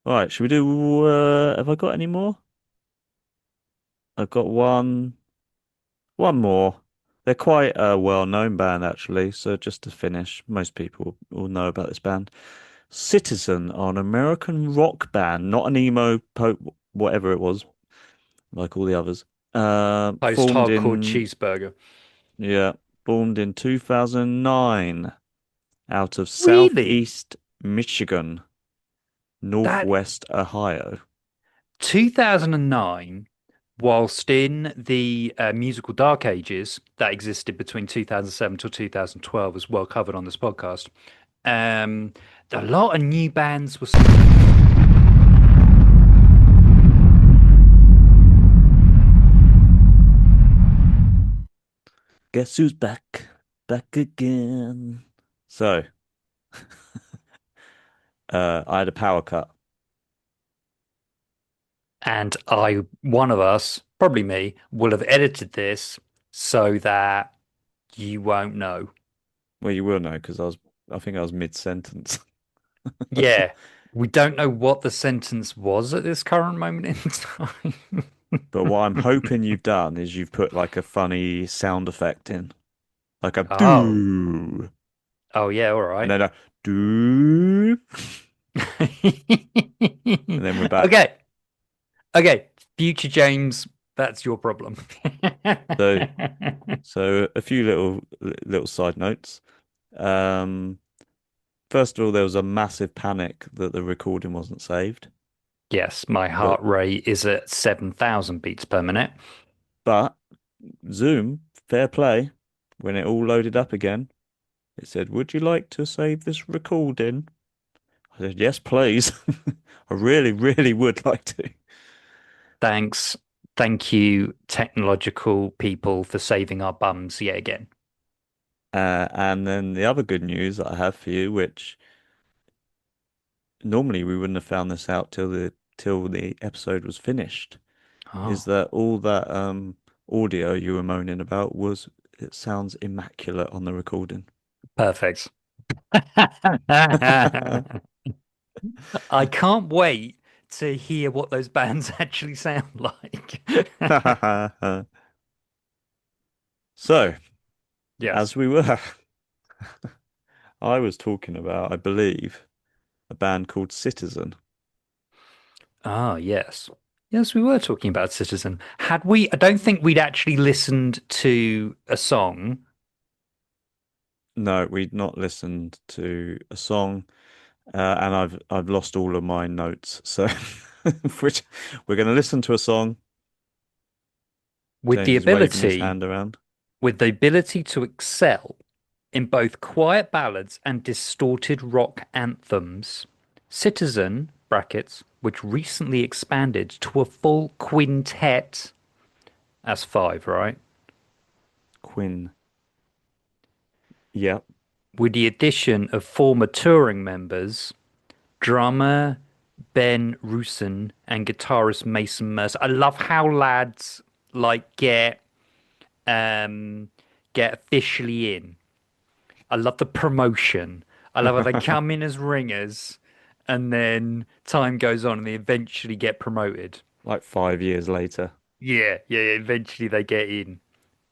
Right. Should we do? Have I got any more? I've got one more. They're quite a well-known band, actually. So just to finish, most people will know about this band. Citizen are an American rock band, not an emo whatever it was, like all the others. Formed Post-hardcore in cheeseburger. yeah, formed in 2009 out of Really? Southeast Michigan, That Northwest Ohio. 2009, whilst in the musical Dark Ages that existed between 2007 till 2012, as well covered on this podcast, um, a lot of new bands were. Guess who's back? Back again. So, I had a power cut. And one of us, probably me, will have edited this so that you won't know. Well, you will know because I think I was mid-sentence. Yeah, we don't know what the sentence was at this current moment in time. But what I'm hoping you've done is you've put like a funny sound effect in, like a Oh, doo, oh yeah, all and right. then a doo, and then we're back. Okay, okay. Future James, that's your problem. So so a few little side notes. Um, First of all, there was a massive panic that the recording wasn't saved, Yes, my but heart rate is at 7,000 beats per minute. but Zoom, fair play, when it all loaded up again, it said, "Would you like to save this recording?" I said, "Yes, please." I really, really would like to. Thanks. Thank you, technological people, for saving our bums yet again. And then the other good news that I have for you, which normally we wouldn't have found this out till the episode was finished, is Oh, that all that audio you were moaning about was it sounds immaculate on the recording. perfect. I can't wait to hear what those bands actually sound like. So, Yes. as we were, I was talking about, I believe, a band called Citizen. Ah, yes. Yes, we were talking about Citizen. Had we, I don't think we'd actually listened to a song. No, we'd not listened to a song, and I've lost all of my notes. So, which we're going to listen to a song. with the James is waving his ability hand around. with the ability to excel in both quiet ballads and distorted rock anthems. Citizen brackets, which recently expanded to a full quintet. That's five, right? Quinn. Yep. With the addition of former touring members, drummer Ben Rusin and guitarist Mason Mercer. I love how lads like um get officially in. I love the promotion. I love how they come in as ringers and then time goes on and they eventually get promoted. Like 5 years later. Yeah, eventually they get in.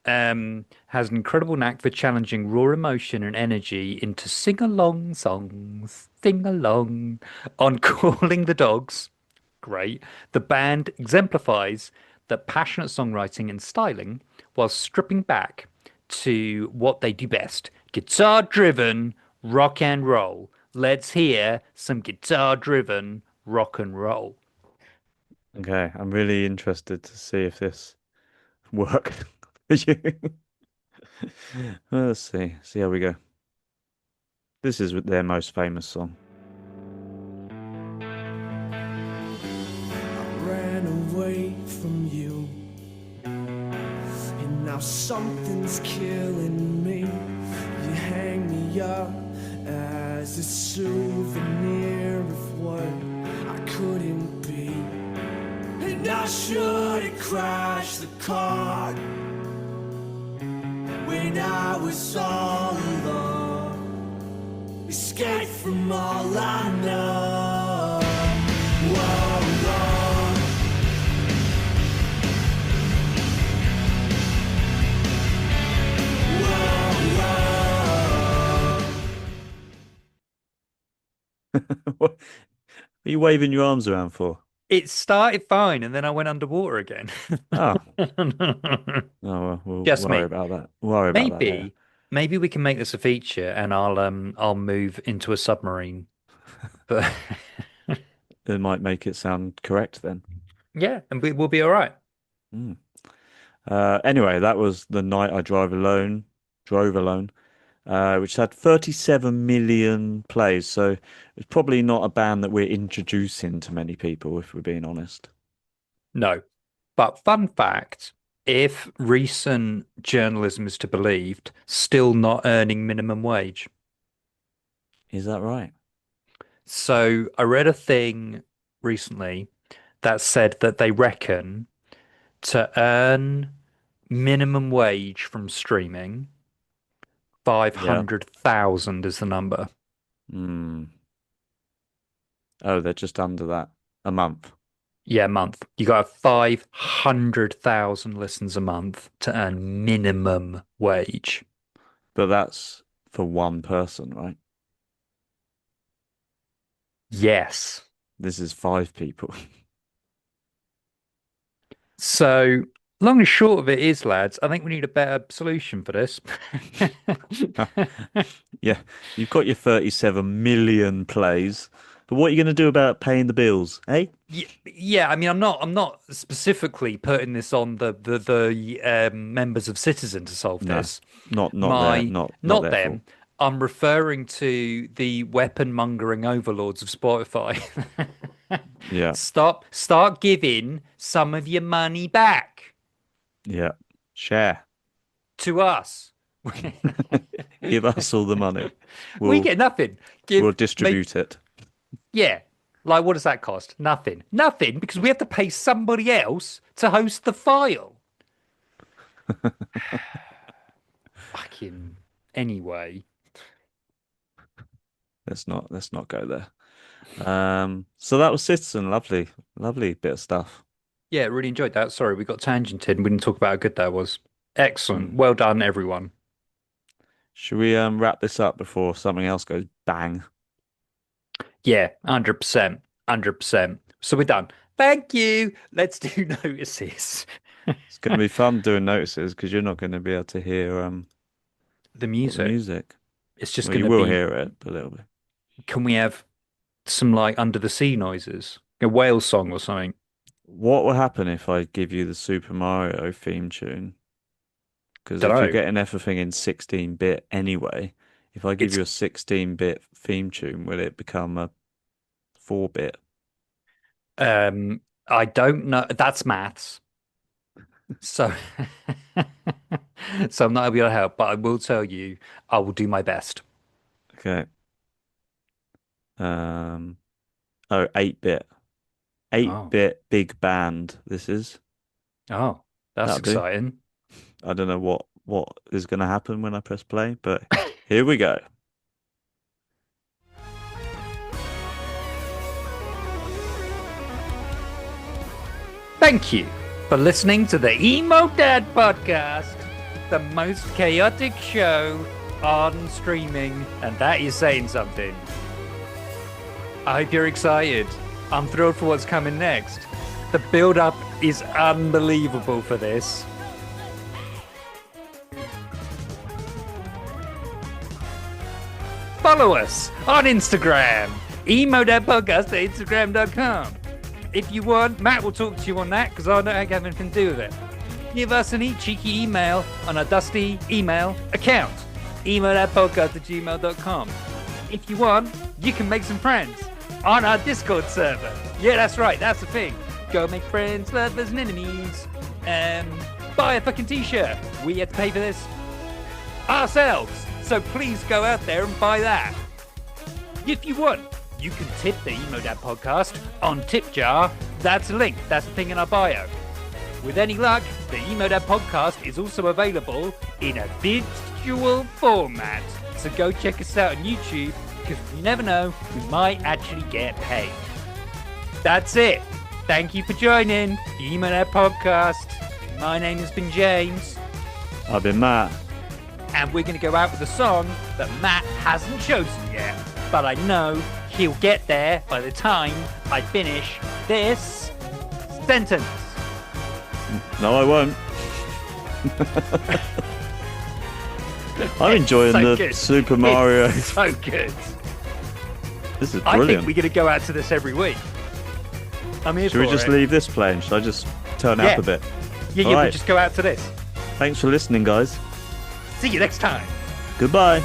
Has an incredible knack for challenging raw emotion and energy into sing-along songs. Sing along on Calling the Dogs. Great. The band exemplifies the passionate songwriting and styling while stripping back to what they do best, guitar driven rock and roll. Let's hear some guitar driven rock and roll. Okay, I'm really interested to see if this worked for you. Let's see how we go. This is their most famous song. Ran away from you, and now something's killing me. You hang me up as a souvenir of what I couldn't be, and I should've crashed the car when I was all alone, escape from all I know. Whoa, whoa. What are you waving your arms around for? It started fine and then I went underwater again. Oh, oh well, we'll Just worry me. about that. Worry about that later. Maybe we can make this a feature and I'll move into a submarine. But It might make it sound correct then. yeah, and we'll be all right. Mm. Anyway, that was The Night I Drove Alone, which had 37 million plays. So it's probably not a band that we're introducing to many people, if we're being honest. No. But fun fact, if recent journalism is to be believed, still not earning minimum wage. Is that right? So I read a thing recently that said that they reckon to earn minimum wage from streaming, Yeah. 500,000 is the number. Hmm. Oh, they're just under that a month. Yeah, a month. You got 500,000 listens a month to earn minimum wage. But that's for one person, right? Yes. This is five people. So, long and short of it is, lads, I think we need a better solution for this. Yeah, you've got your 37 million plays, but what are you going to do about paying the bills, eh? Yeah, I mean, I'm not specifically putting this on the members of Citizen to solve No, this. not there, My not not their fault. them. I'm referring to the weapon mongering overlords of Spotify. Yeah, Start giving some of your money back yeah. Share. to us. Give us all the money. We We'll get nothing. we'll Make distribute it. Yeah. Like, what does that cost? Nothing. Nothing, because we have to pay somebody else to host the file. Fucking anyway. Let's not go there. So that was Citizen. Lovely bit of stuff. Yeah, really enjoyed that. Sorry, we got tangented and we didn't talk about how good that was. Excellent. Mm. Well done, everyone. Should we wrap this up before something else goes bang? Yeah, 100%. 100%. So we're done. Thank you. Let's do notices. It's going to be fun doing notices because you're not going to be able to hear The the music. music. It's just Well, going you to will be. hear it a little bit. Can we have some like under the sea noises? A whale song or something? What will happen if I give you the Super Mario theme tune? Because Don't if you're know. getting everything in 16-bit anyway, if I give It's you a 16-bit theme tune, will it become a 4-bit? I don't know. That's maths. So so I'm not able to help, but I will tell you I will do my best. Okay. Um, oh, 8-bit. Oh. 8-bit big band. This is. Oh, that's That'll do. exciting. I don't know what is going to happen when I press play, but here we go. Thank you for listening to the Emo Dad Podcast, the most chaotic show on streaming, and that is saying something. I hope you're excited. I'm thrilled for what's coming next. The build-up is unbelievable for this. Follow us on Instagram, Emo Dad Podcast at Instagram.com. If you want, Matt will talk to you on that because I don't have anything to do with it. Give us an cheeky email on our dusty email account, emodadpodcast@gmail.com. If you want, you can make some friends on our Discord server. Yeah, that's right, that's the thing. Go make friends, lovers, and enemies. Buy a fucking t-shirt. We have to pay for this ourselves. So please go out there and buy that. If you want, you can tip the Emo Dad Podcast on Tipjar. That's a link. That's the thing in our bio. With any luck, the Emo Dad Podcast is also available in a visual format. So go check us out on YouTube, because you never know, we might actually get paid. That's it. Thank you for joining the Emo Dad Podcast. My name has been James, I've been Matt. and we're going to go out with a song that Matt hasn't chosen yet. But I know he'll get there by the time I finish this sentence. No, I won't. I'm enjoying So the good. Super Mario. It's so good. This is I think brilliant. we're going to go out to this every week. I'm here Should we for just it. leave this playing? Should I just turn it Yeah. up a bit? Yeah, All we'll right. just go out to this. Thanks for listening, guys. See you next time. Goodbye.